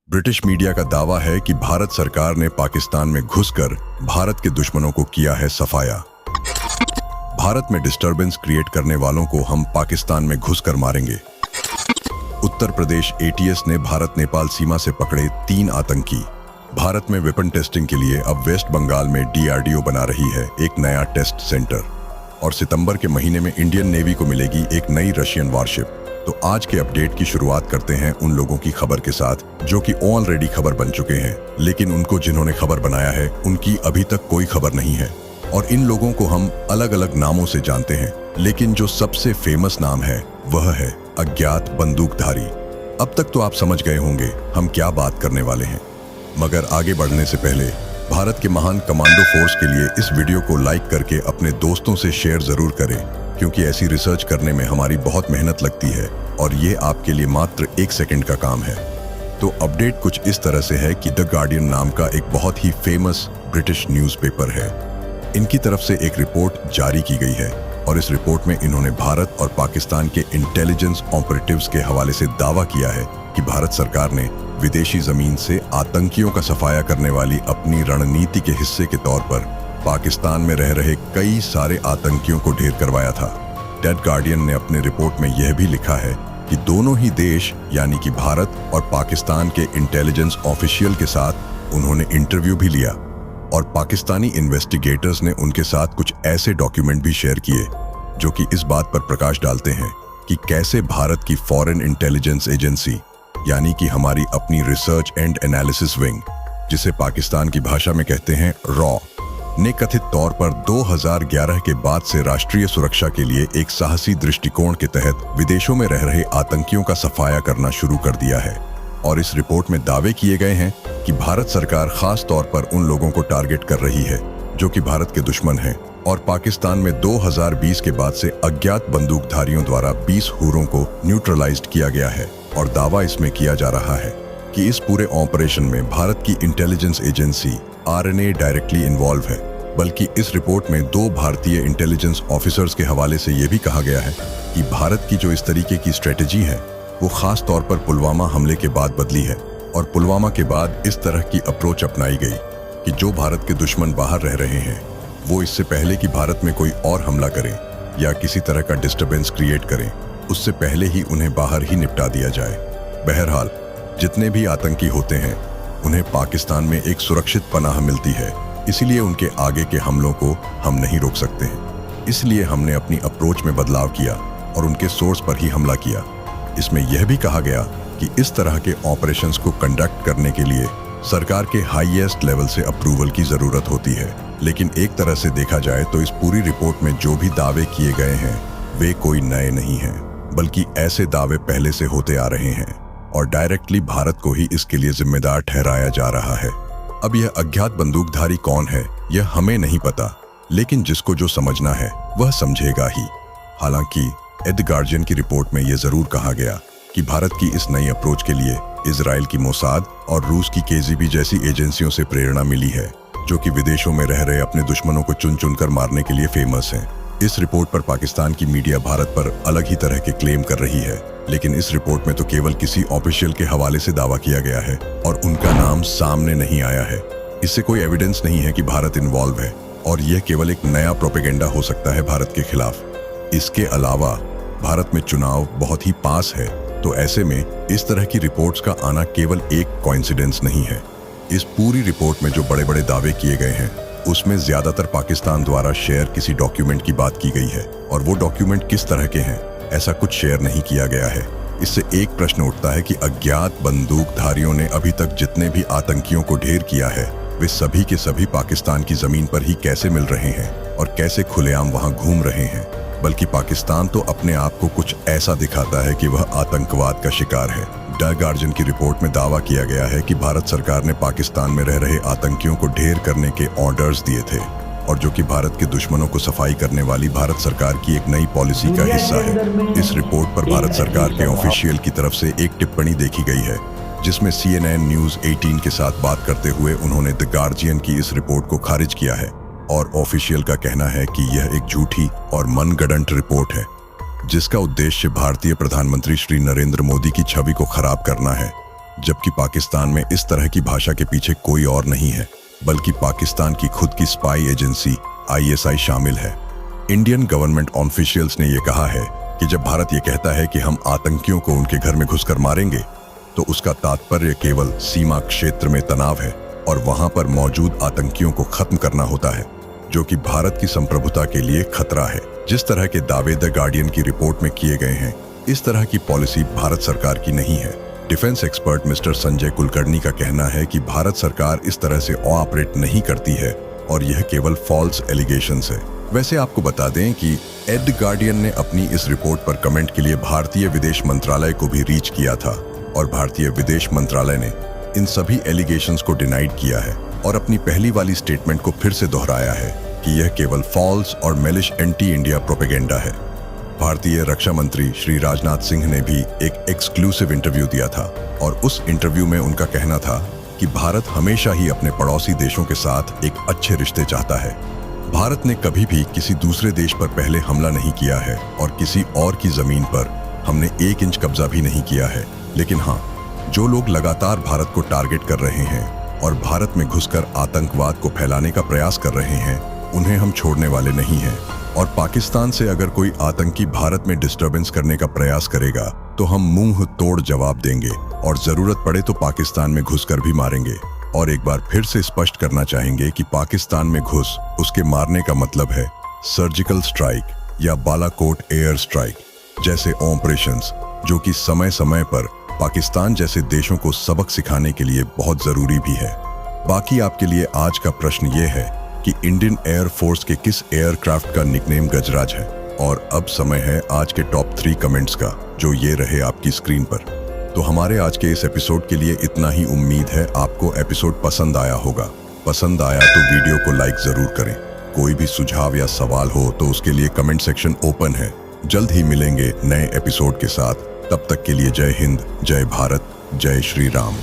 British media का दावा है कि भारत सरकार ने पाकिस्तान में घुसकर भारत के दुश्मनों को किया है सफाया। भारत में डिस्टरबेंस क्रिएट करने वालों को हम पाकिस्तान में घुसकर मारेंगे। उत्तर प्रदेश एटीएस ने भारत नेपाल सीमा से पकड़े 3 आतंकी। भारत में वेपन टेस्टिंग के लिए अब वेस्ट बंगाल में डीआरडीओ बना रही है एक नया टेस्ट सेंटर, और सितंबर के महीने में इंडियन नेवी को मिलेगी एक नई रशियन वारशिप। तो आज के अपडेट की शुरुआत करते हैं उन लोगों की खबर के साथ जो कि ऑलरेडी खबर बन चुके हैं, लेकिन उनको जिन्होंने खबर बनाया है उनकी अभी तक कोई खबर नहीं है। और इन लोगों को हम अलग अलग नामों से जानते हैं, लेकिन जो सबसे फेमस नाम है वह है अज्ञात बंदूकधारी। अब तक तो आप समझ गए होंगे हम क्या बात करने वाले हैं, मगर आगे बढ़ने से पहले भारत के महान कमांडो फोर्स के लिए इस वीडियो को लाइक करके अपने दोस्तों से शेयर जरूर करें, क्योंकि ऐसी रिसर्च करने में हमारी बहुत मेहनत लगती है और ये आपके लिए मात्र 1 सेकंड का काम है। तो अपडेट कुछ इस तरह से है कि द गार्डियन नाम का एक बहुत ही फेमस ब्रिटिश न्यूज़पेपर है, इनकी तरफ से एक रिपोर्ट जारी की गई है और इस रिपोर्ट में इन्होंने भारत और पाकिस्तान के इंटेलिजेंस ऑपरेटिव्स के हवाले से दावा किया है कि भारत सरकार ने विदेशी जमीन से आतंकियों का सफाया करने वाली अपनी रणनीति के हिस्से के तौर पर पाकिस्तान में रह रहे कई सारे आतंकियों को ढेर करवाया था। द गार्डियन ने अपने रिपोर्ट में यह भी लिखा है कि दोनों ही देश यानी कि भारत और पाकिस्तान के इंटेलिजेंस ऑफिशियल के साथ उन्होंने इंटरव्यू भी लिया और पाकिस्तानी इन्वेस्टिगेटर्स ने उनके साथ कुछ ऐसे डॉक्यूमेंट भी शेयर किए जो कि इस बात पर प्रकाश डालते हैं कि कैसे भारत की फॉरेन इंटेलिजेंस एजेंसी यानी कि हमारी अपनी रिसर्च एंड एनालिसिस विंग, जिसे पाकिस्तान की भाषा में कहते हैं रॉ, ने कथित तौर पर 2011 के बाद से राष्ट्रीय सुरक्षा के लिए एक साहसी दृष्टिकोण के तहत विदेशों में रह रहे आतंकियों का सफाया करना शुरू कर दिया है। और इस रिपोर्ट में दावे किए गए हैं कि भारत सरकार खास तौर पर उन लोगों को टारगेट कर रही है जो कि भारत के दुश्मन हैं, और पाकिस्तान में 2020 के बाद से अज्ञात बंदूकधारियों द्वारा 20 हुरों को न्यूट्रलाइज्ड किया गया है। और दावा इसमें किया जा रहा है कि इस पूरे ऑपरेशन में भारत की intelligence agency RNA directly involve है, बल्कि इस रिपोर्ट में 2 भारतीय इंटेलिजेंस ऑफिसर्स के हवाले से यह भी कहा गया है कि भारत की जो इस तरीके की स्ट्रेटेजी है वो खास तौर पर पुलवामा हमले के बाद बदली है, और पुलवामा के बाद इस तरह की अप्रोच अपनाई गई कि जो भारत के दुश्मन बाहर रह रहे हैं वो इससे पहले कि भारत में कोई और हमला करें या किसी तरह का डिस्टर्बेंस क्रिएट करें, उससे पहले ही उन्हें बाहर ही निपटा दिया जाए। बहरहाल जितने भी आतंकी होते हैं उन्हें पाकिस्तान में एक सुरक्षित पनाह मिलती है, इसलिए उनके आगे के हमलों को हम नहीं रोक सकते हैं। इसलिए हमने अपनी अप्रोच में बदलाव किया और उनके सोर्स पर ही हमला किया। इसमें यह भी कहा गया कि इस तरह के ऑपरेशंस को कंडक्ट करने के लिए सरकार के हाईएस्ट लेवल से अप्रूवल की जरूरत होती है। लेकिन एक तरह से देखा जाए तो इस पूरी रिपोर्ट में जो भी दावे किए गए हैं वे कोई नए नहीं हैं, बल्कि ऐसे दावे पहले से होते आ रहे हैं और डायरेक्टली भारत को ही इसके लिए जिम्मेदार ठहराया जा रहा है। अब यह अज्ञात बंदूकधारी कौन है यह हमें नहीं पता, लेकिन जिसको जो समझना है वह समझेगा ही। हालांकि द गार्डियन की रिपोर्ट में यह जरूर कहा गया कि भारत की इस नई अप्रोच के लिए इजराइल की मोसाद और रूस की केजीबी जैसी एजेंसियों से प्रेरणा मिली है, जो कि विदेशों में रह रहे अपने दुश्मनों को चुन चुन कर मारने के लिए फेमस हैं। इस रिपोर्ट पर पाकिस्तान की मीडिया भारत पर अलग ही तरह के क्लेम कर रही है, लेकिन इस रिपोर्ट में तो केवल किसी ऑफिशियल के हवाले से दावा किया गया है और उनका नाम सामने नहीं आया है। इससे कोई एविडेंस नहीं है कि भारत इन्वॉल्व है, और यह केवल एक नया प्रोपेगेंडा हो सकता है भारत के खिलाफ। इसके अलावा भारत में चुनाव बहुत ही पास है, तो ऐसे में इस तरह की रिपोर्ट्स का आना केवल एक कोइंसिडेंस नहीं है। इस पूरी रिपोर्ट में जो बड़े बड़े दावे किए गए हैं उसमें ज्यादातर पाकिस्तान द्वारा शेयर किसी डॉक्यूमेंट की बात की गई है, और वो डॉक्यूमेंट किस तरह के हैं ऐसा कुछ शेयर नहीं किया गया है। इससे एक प्रश्न उठता है कि अज्ञात बंदूकधारियों ने अभी तक जितने भी आतंकियों को ढेर किया है वे सभी के सभी पाकिस्तान की जमीन पर ही कैसे मिल रहे हैं और कैसे खुलेआम वहां घूम रहे हैं। बल्कि पाकिस्तान तो अपने आप को कुछ ऐसा दिखाता है कि वह आतंकवाद का शिकार है। द गार्डियन की रिपोर्ट में दावा किया गया है कि भारत सरकार ने पाकिस्तान में रह रहे आतंकियों को ढेर करने के ऑर्डर्स दिए थे, और जो कि भारत के दुश्मनों को सफाई करने वाली भारत सरकार की एक नई पॉलिसी का हिस्सा है। इस रिपोर्ट पर भारत सरकार के ऑफिशियल की तरफ से एक टिप्पणी देखी गई है, जिसमें CNN न्यूज़ 18 के साथ बात करते हुए उन्होंने द गार्डियन की इस रिपोर्ट को खारिज किया है, और ऑफिशियल का कहना है कि यह एक झूठी और मनगढ़ंत रिपोर्ट है जिसका उद्देश्य भारतीय प्रधानमंत्री श्री नरेंद्र मोदी की छवि को खराब करना है। जबकि पाकिस्तान में इस तरह की भाषा के पीछे कोई और नहीं है, बल्कि पाकिस्तान की खुद की स्पाई एजेंसी ISI शामिल है। इंडियन गवर्नमेंट ऑफिशियल्स ने यह कहा है कि जब भारत ये कहता है कि हम आतंकियों को उनके घर में घुसकर मारेंगे, तो उसका तात्पर्य केवल सीमा क्षेत्र में तनाव है और वहां पर मौजूद आतंकियों को खत्म करना होता है, जो कि भारत की संप्रभुता के लिए खतरा है। जिस तरह के दावे द गार्डियन की रिपोर्ट में किए गए हैं, इस तरह की पॉलिसी भारत सरकार की नहीं है। Defence expert mister Sanjay Kulkarni का कहना है कि भारत सरकार इस तरह से ऑपरेट नहीं करती है और यह केवल फॉल्स एलिगेशंस है। वैसे आपको बता दें कि द गार्डियन ने अपनी इस रिपोर्ट पर कमेंट के लिए भारतीय विदेश मंत्रालय को भी रीच किया था और भारतीय विदेश मंत्रालय ने इन सभी एलिगेशंस को डिनाइड किया है और अपनी पहली वाली स्टेटमेंट को फिर से दोहराया है कि यह केवल फॉल्स और मेलिश एंटी इंडिया प्रोपेगेंडा है। भारतीय रक्षा मंत्री श्री राजनाथ सिंह ने भी एक एक्सक्लूसिव इंटरव्यू दिया था और उस इंटरव्यू में उनका कहना था कि भारत हमेशा ही अपने पड़ोसी देशों के साथ एक अच्छे रिश्ते चाहता है। भारत ने कभी भी किसी दूसरे देश पर पहले हमला नहीं किया है और किसी और की जमीन पर हमने 1 इंच कब्जा भी नहीं किया है। लेकिन हाँ, जो लोग लगातार भारत को टारगेट कर रहे हैं और भारत में घुसकर आतंकवाद को फैलाने का प्रयास कर रहे हैं, उन्हें हम छोड़ने वाले नहीं हैं। और पाकिस्तान से अगर कोई आतंकी भारत में डिस्टर्बेंस करने का प्रयास करेगा तो हम मुंह तोड़ जवाब देंगे और जरूरत पड़े तो पाकिस्तान में घुसकर भी मारेंगे। और एक बार फिर से स्पष्ट करना चाहेंगे कि पाकिस्तान में घुस उसके मारने का मतलब है सर्जिकल स्ट्राइक या बालाकोट एयर स्ट्राइक जैसे ऑपरेशंस, जो कि समय समय पर पाकिस्तान जैसे देशों को सबक सिखाने के लिए बहुत जरूरी भी है। बाकी आपके लिए आज का प्रश्न ये है कि इंडियन एयर फोर्स के किस एयरक्राफ्ट का निकनेम गजराज है। और अब समय है आज के टॉप 3 कमेंट्स का, जो ये रहे आपकी स्क्रीन पर। तो हमारे आज के इस एपिसोड के लिए इतना ही। उम्मीद है आपको एपिसोड पसंद आया होगा। पसंद आया तो वीडियो को लाइक जरूर करें। कोई भी सुझाव या सवाल हो तो उसके लिए कमेंट सेक्शन ओपन है। जल्द ही मिलेंगे नए एपिसोड के साथ। तब तक के लिए जय हिंद, जय भारत, जय श्री राम।